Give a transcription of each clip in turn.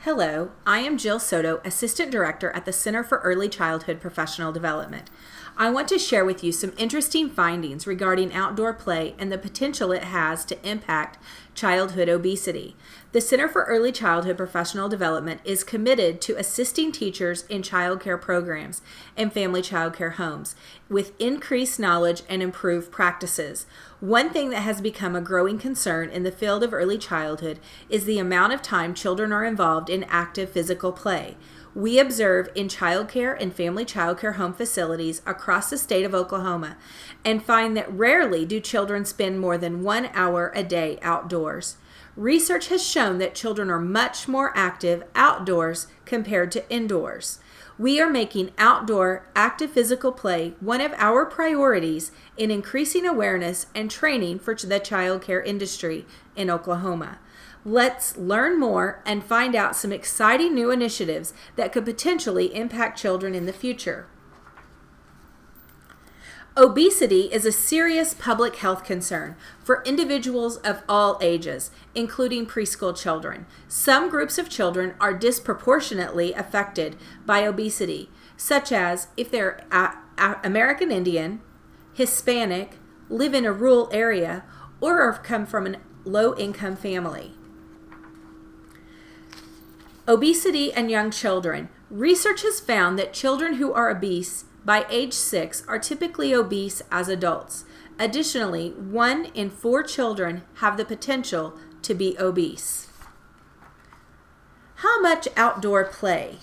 Hello, I am Jill Soto, Assistant Director at the Center for Early Childhood Professional Development. I want to share with you some interesting findings regarding outdoor play and the potential it has to impact childhood obesity. The Center for Early Childhood Professional Development is committed to assisting teachers in child care programs and family child care homes with increased knowledge and improved practices. One thing that has become a growing concern in the field of early childhood is the amount of time children are involved in active physical play. We observe in child care and family child care home facilities across the state of Oklahoma and find that rarely do children spend more than 1 hour a day outdoors. Research has shown that children are much more active outdoors compared to indoors. We are making outdoor active physical play one of our priorities in increasing awareness and training for the child care industry in Oklahoma. Let's learn more and find out some exciting new initiatives that could potentially impact children in the future. Obesity is a serious public health concern for individuals of all ages, including preschool children. Some groups of children are disproportionately affected by obesity, such as if they're American Indian, Hispanic, live in a rural area, or come from a low-income family. Obesity and young children. Research has found that children who are obese by age 6 are typically obese as adults. Additionally, 1 in 4 children have the potential to be obese. How much outdoor play?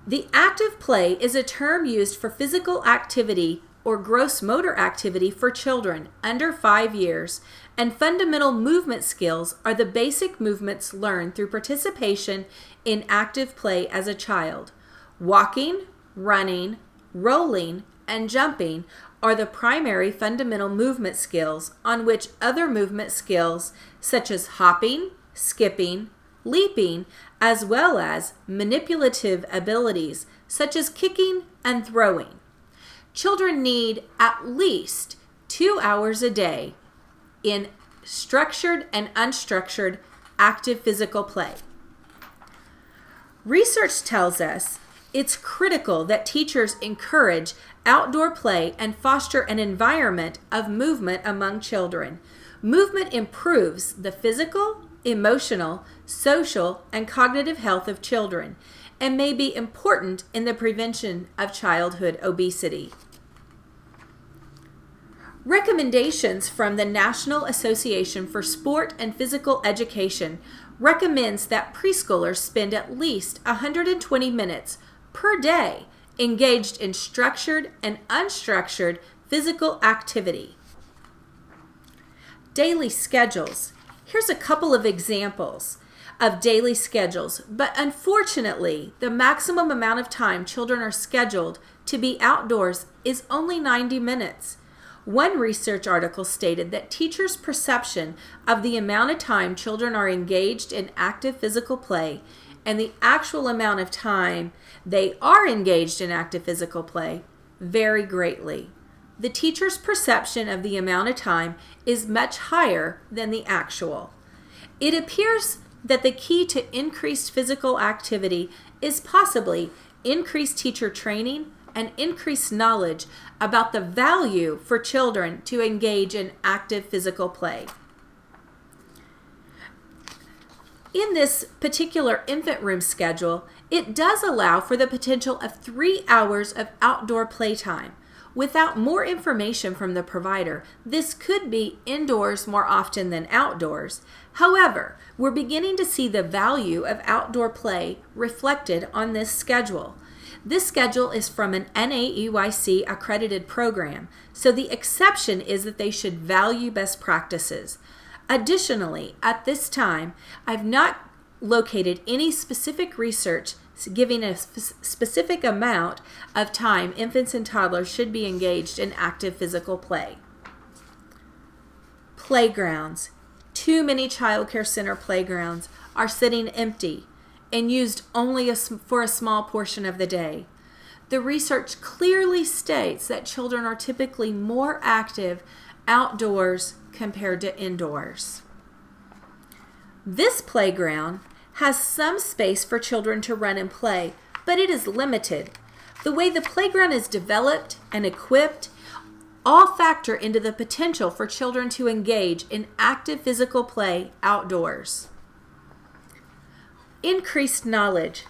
The active play is a term used for physical activity or gross motor activity for children under 5 years, and fundamental movement skills are the basic movements learned through participation in active play as a child. Walking, running, rolling, and jumping are the primary fundamental movement skills on which other movement skills such as hopping, skipping, leaping, as well as manipulative abilities such as kicking and throwing. Children need at least 2 hours a day in structured and unstructured active physical play. Research tells us it's critical that teachers encourage outdoor play and foster an environment of movement among children. Movement improves the physical, emotional, social, and cognitive health of children and may be important in the prevention of childhood obesity. Recommendations from the National Association for Sport and Physical Education recommends that preschoolers spend at least 120 minutes per day engaged in structured and unstructured physical activity. Daily schedules. Here's a couple of examples of daily schedules, but unfortunately, the maximum amount of time children are scheduled to be outdoors is only 90 minutes. One research article stated that teachers' perception of the amount of time children are engaged in active physical play and the actual amount of time they are engaged in active physical play vary greatly. The teacher's perception of the amount of time is much higher than the actual. It appears that the key to increased physical activity is possibly increased teacher training and increased knowledge about the value for children to engage in active physical play. In this particular infant room schedule, it does allow for the potential of 3 hours of outdoor playtime. Without more information from the provider, this could be indoors more often than outdoors. However, we're beginning to see the value of outdoor play reflected on this schedule. This schedule is from an NAEYC accredited program, so the exception is that they should value best practices. Additionally, at this time, I've not located any specific research giving a specific amount of time infants and toddlers should be engaged in active physical play. Playgrounds. Too many child care center playgrounds are sitting empty and used only for a small portion of the day. The research clearly states that children are typically more active outdoors compared to indoors. This playground has some space for children to run and play, but it is limited. The way the playground is developed and equipped all factor into the potential for children to engage in active physical play outdoors. Increased knowledge.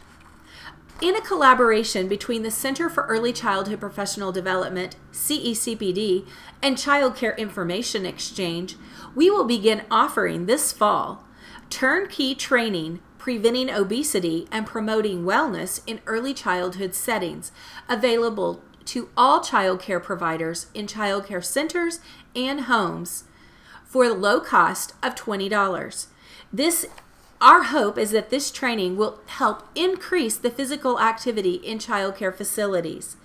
In a collaboration between the Center for Early Childhood Professional Development, CECPD, and Child Care Information Exchange, we will begin offering this fall turnkey training preventing obesity and promoting wellness in early childhood settings, available to all child care providers in child care centers and homes for the low cost of $20. Our hope is that this training will help increase the physical activity in child care facilities.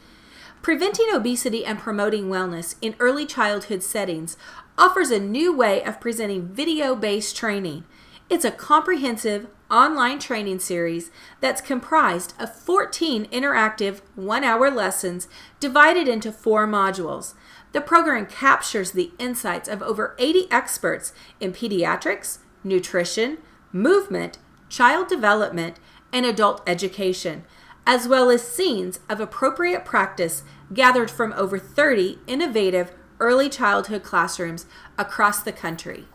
Preventing obesity and promoting wellness in early childhood settings offers a new way of presenting video-based training. It's a comprehensive online training series that's comprised of 14 interactive 1-hour lessons divided into 4 modules. The program captures the insights of over 80 experts in pediatrics, nutrition, movement, child development, and adult education, as well as scenes of appropriate practice gathered from over 30 innovative early childhood classrooms across the country.